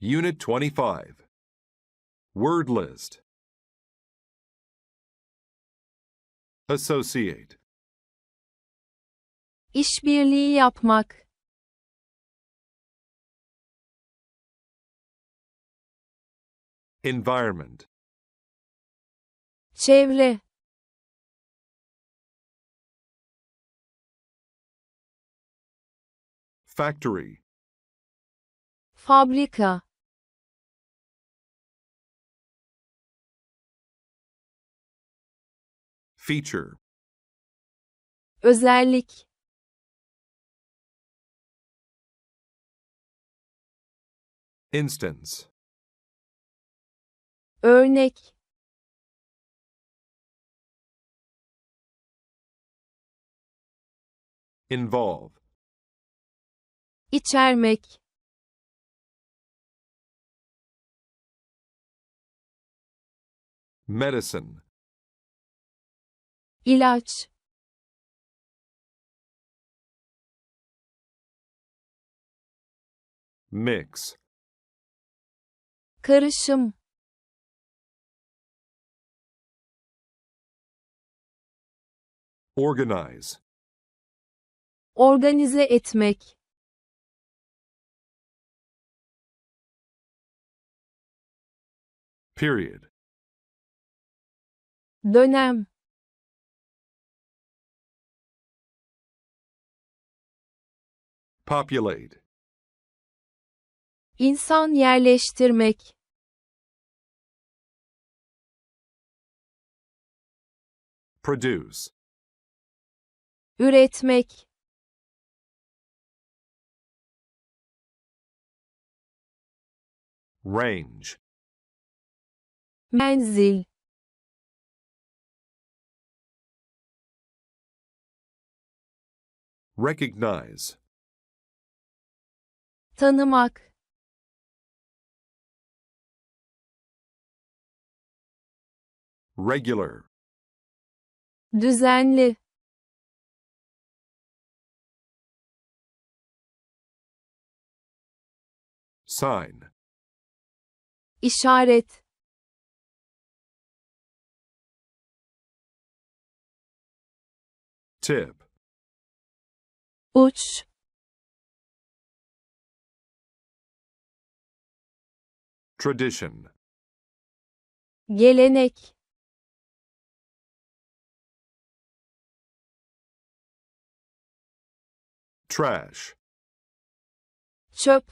Unit 25. Word list. Associate. İşbirliği yapmak, Environment. çevre, Factory. fabrika, Feature. özellik, Instance. örnek, Involve. içermek, Medicine. ilaç, Mix. karışım, Organize. organize etmek, Period. dönem, Populate. insan yerleştirmek, Produce. üretmek, Range. menzil, Recognize. tanımak, Regular. düzenli, Sign. işaret, Tip. uç, Tradition. gelenek, Trash. çöp,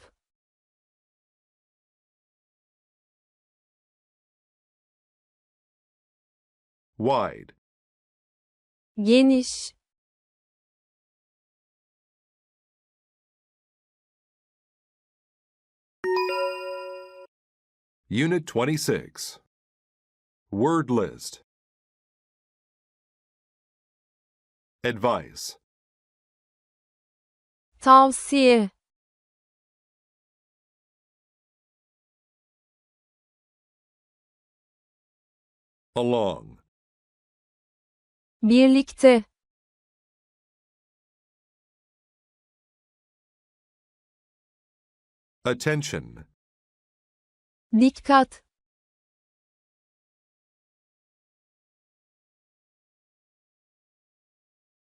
Wide. geniş, Unit 26. Word list. Advice. tavsiye, Along. birlikte, Attention. dikkat,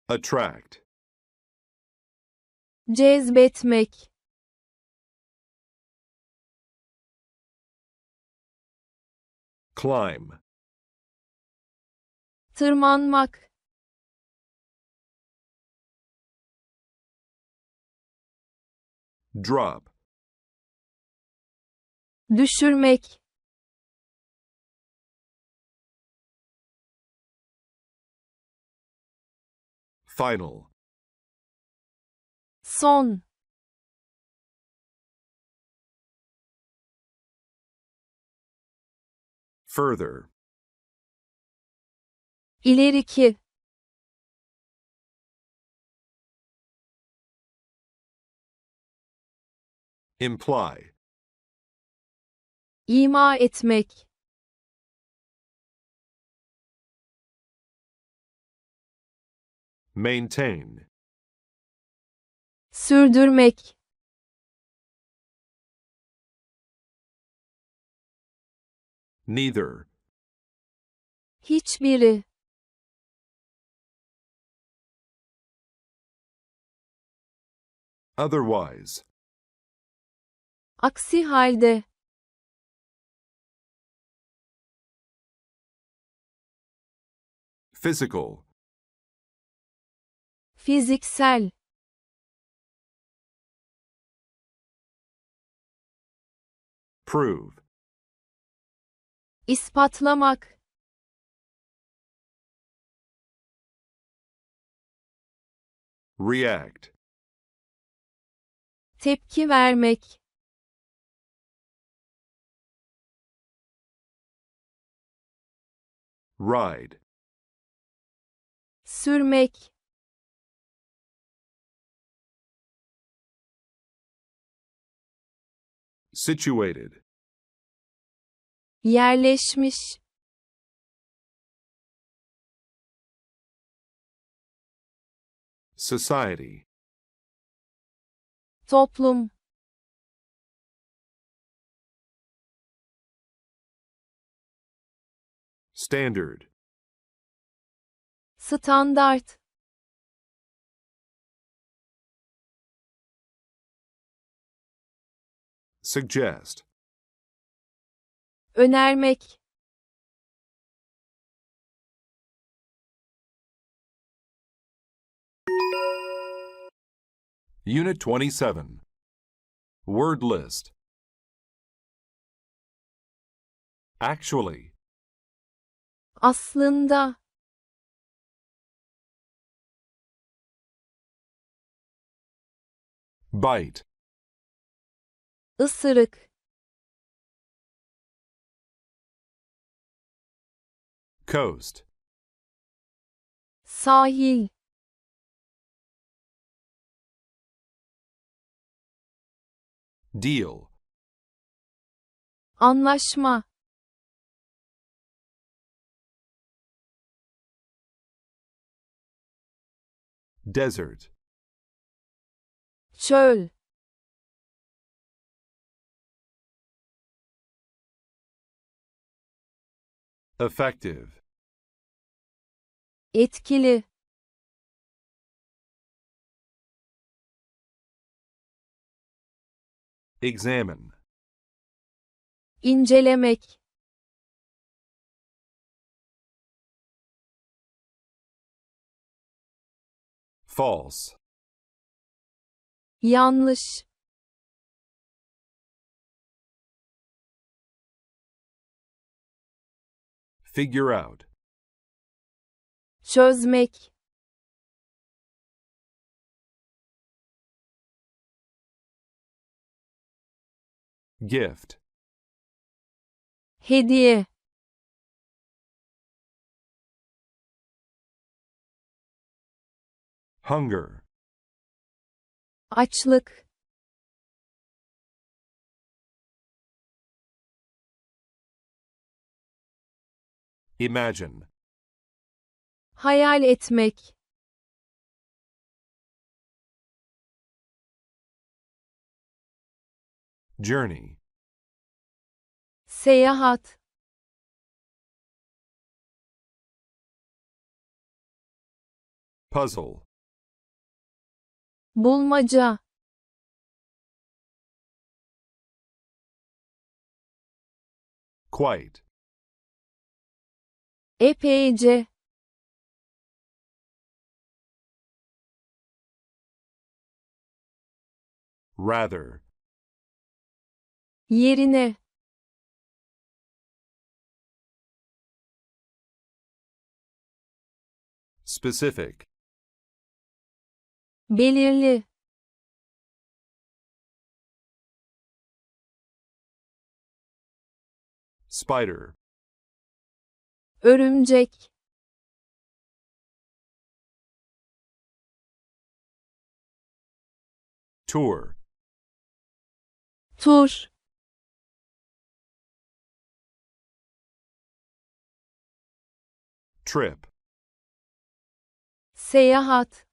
Attract. cezbetmek, Climb. tırmanmak, Drop. düşürmek, Final. son, Further. ileriki, Imply. ima etmek, Maintain. sürdürmek, neither, hiçbiri, otherwise, aksi halde, physical, fiziksel, prove, ispatlamak, react, tepki vermek, ride, sürmek, situated, yerleşmiş, society, toplum, standard, standart, suggest, önermek, Unit 27, word list, actually, aslında, bite, ısırık, coast, sahil, deal, anlaşma, desert, çöl, effective, etkili, examine, incelemek, false, yanlış, figure out, çözmek, gift, hediye, hunger, açlık, imagine, hayal etmek, journey, seyahat, puzzle, bulmaca, quite, epeyce, rather, yerine, specific, belirli, spider, örümcek, tour, tur, trip, seyahat,